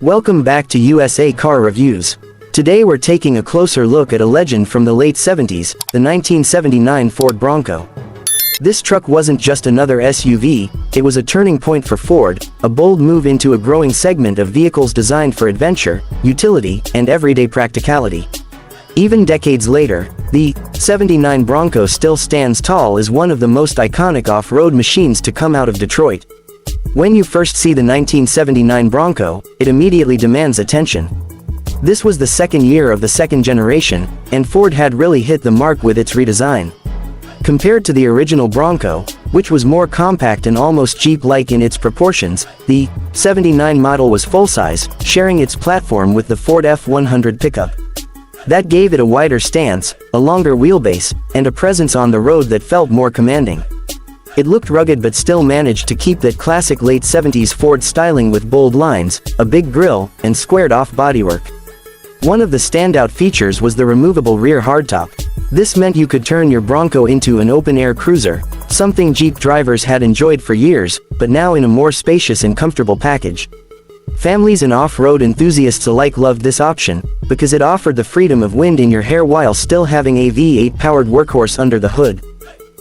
Welcome back to USA Car Reviews. Today we're taking a closer look at a legend from the late 70s, the 1979 Ford Bronco. This truck wasn't just another SUV, it was a turning point for Ford, a bold move into a growing segment of vehicles designed for adventure, utility, and everyday practicality. Even decades later, the 79 Bronco still stands tall as one of the most iconic off-road machines to come out of Detroit. When you first see the 1979 Bronco, it immediately demands attention. This was the second year of the second generation, and Ford had really hit the mark with its redesign. Compared to the original Bronco, which was more compact and almost Jeep-like in its proportions, the 79 model was full-size, sharing its platform with the Ford F-100 pickup. That gave it a wider stance, a longer wheelbase, and a presence on the road that felt more commanding. It looked rugged but still managed to keep that classic late 70s Ford styling with bold lines, a big grille, and squared-off bodywork. One of the standout features was the removable rear hardtop. This meant you could turn your Bronco into an open-air cruiser, something Jeep drivers had enjoyed for years, but now in a more spacious and comfortable package. Families and off-road enthusiasts alike loved this option, because it offered the freedom of wind in your hair while still having a V8-powered workhorse under the hood.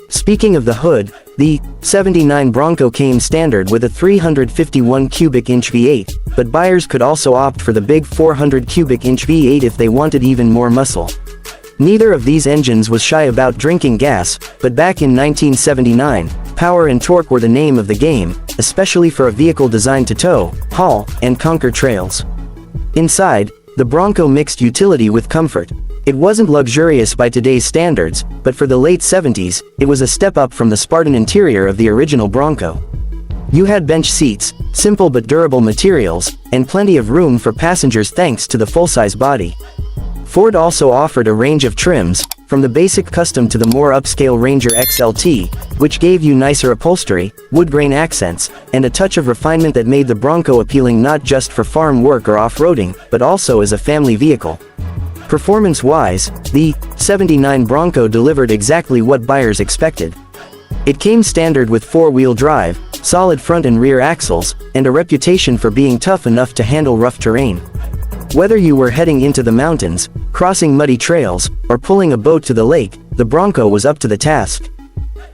Speaking of the hood, the 79 Bronco came standard with a 351 cubic inch V8, but buyers could also opt for the big 400 cubic inch V8 if they wanted even more muscle. Neither of these engines was shy about drinking gas, but back in 1979, power and torque were the name of the game, especially for a vehicle designed to tow, haul, and conquer trails. Inside, the Bronco mixed utility with comfort. It wasn't luxurious by today's standards, but for the late 70s, it was a step up from the Spartan interior of the original Bronco. You had bench seats, simple but durable materials, and plenty of room for passengers thanks to the full-size body. Ford also offered a range of trims, from the basic Custom to the more upscale Ranger XLT, which gave you nicer upholstery, wood grain accents, and a touch of refinement that made the Bronco appealing not just for farm work or off-roading, but also as a family vehicle. Performance-wise, the 79 Bronco delivered exactly what buyers expected. It came standard with four-wheel drive, solid front and rear axles, and a reputation for being tough enough to handle rough terrain. Whether you were heading into the mountains, crossing muddy trails, or pulling a boat to the lake, the Bronco was up to the task.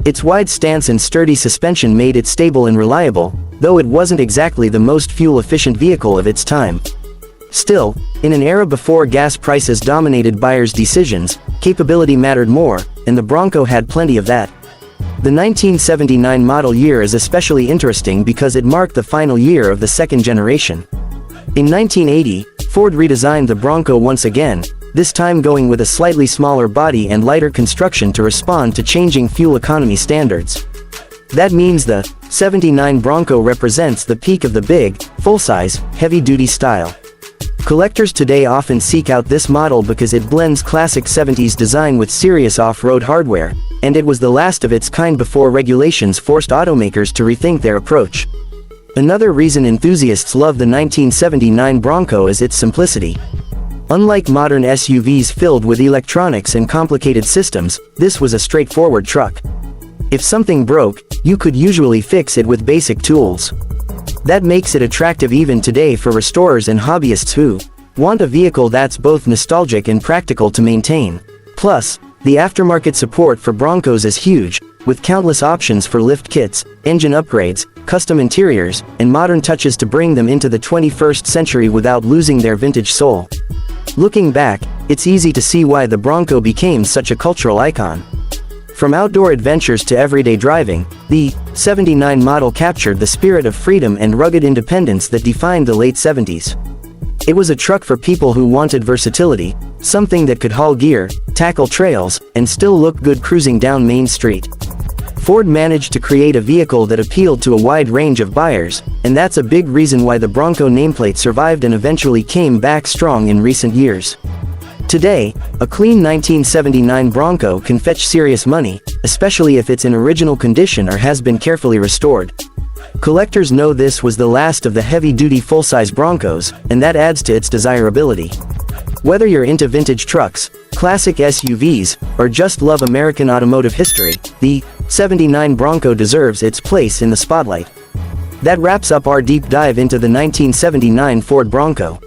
Its wide stance and sturdy suspension made it stable and reliable, though it wasn't exactly the most fuel-efficient vehicle of its time. Still, in an era before gas prices dominated buyers' decisions, capability mattered more, and the Bronco had plenty of that. The 1979 model year is especially interesting because it marked the final year of the second generation. In 1980, Ford redesigned the Bronco once again, this time going with a slightly smaller body and lighter construction to respond to changing fuel economy standards. That means the 79 Bronco represents the peak of the big, full-size, heavy-duty style. Collectors today often seek out this model because it blends classic 70s design with serious off-road hardware, and it was the last of its kind before regulations forced automakers to rethink their approach. Another reason enthusiasts love the 1979 Bronco is its simplicity. Unlike modern SUVs filled with electronics and complicated systems, this was a straightforward truck. If something broke, you could usually fix it with basic tools. That makes it attractive even today for restorers and hobbyists who want a vehicle that's both nostalgic and practical to maintain. Plus, the aftermarket support for Broncos is huge, with countless options for lift kits, engine upgrades, custom interiors, and modern touches to bring them into the 21st century without losing their vintage soul. Looking back, it's easy to see why the Bronco became such a cultural icon. From outdoor adventures to everyday driving, the 79 model captured the spirit of freedom and rugged independence that defined the late 70s. It was a truck for people who wanted versatility, something that could haul gear, tackle trails, and still look good cruising down Main Street. Ford managed to create a vehicle that appealed to a wide range of buyers, and that's a big reason why the Bronco nameplate survived and eventually came back strong in recent years. Today, a clean 1979 Bronco can fetch serious money, especially if it's in original condition or has been carefully restored. Collectors know this was the last of the heavy-duty full-size Broncos, and that adds to its desirability. Whether you're into vintage trucks, classic SUVs, or just love American automotive history, the 79 Bronco deserves its place in the spotlight. That wraps up our deep dive into the 1979 Ford Bronco.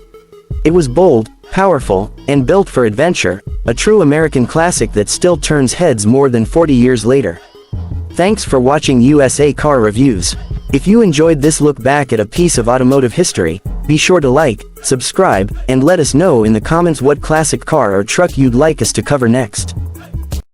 It was bold, powerful, and built for adventure, a true American classic that still turns heads more than 40 years later. Thanks for watching USA Car Reviews. If you enjoyed this look back at a piece of automotive history, be sure to like, subscribe, and let us know in the comments what classic car or truck you'd like us to cover next.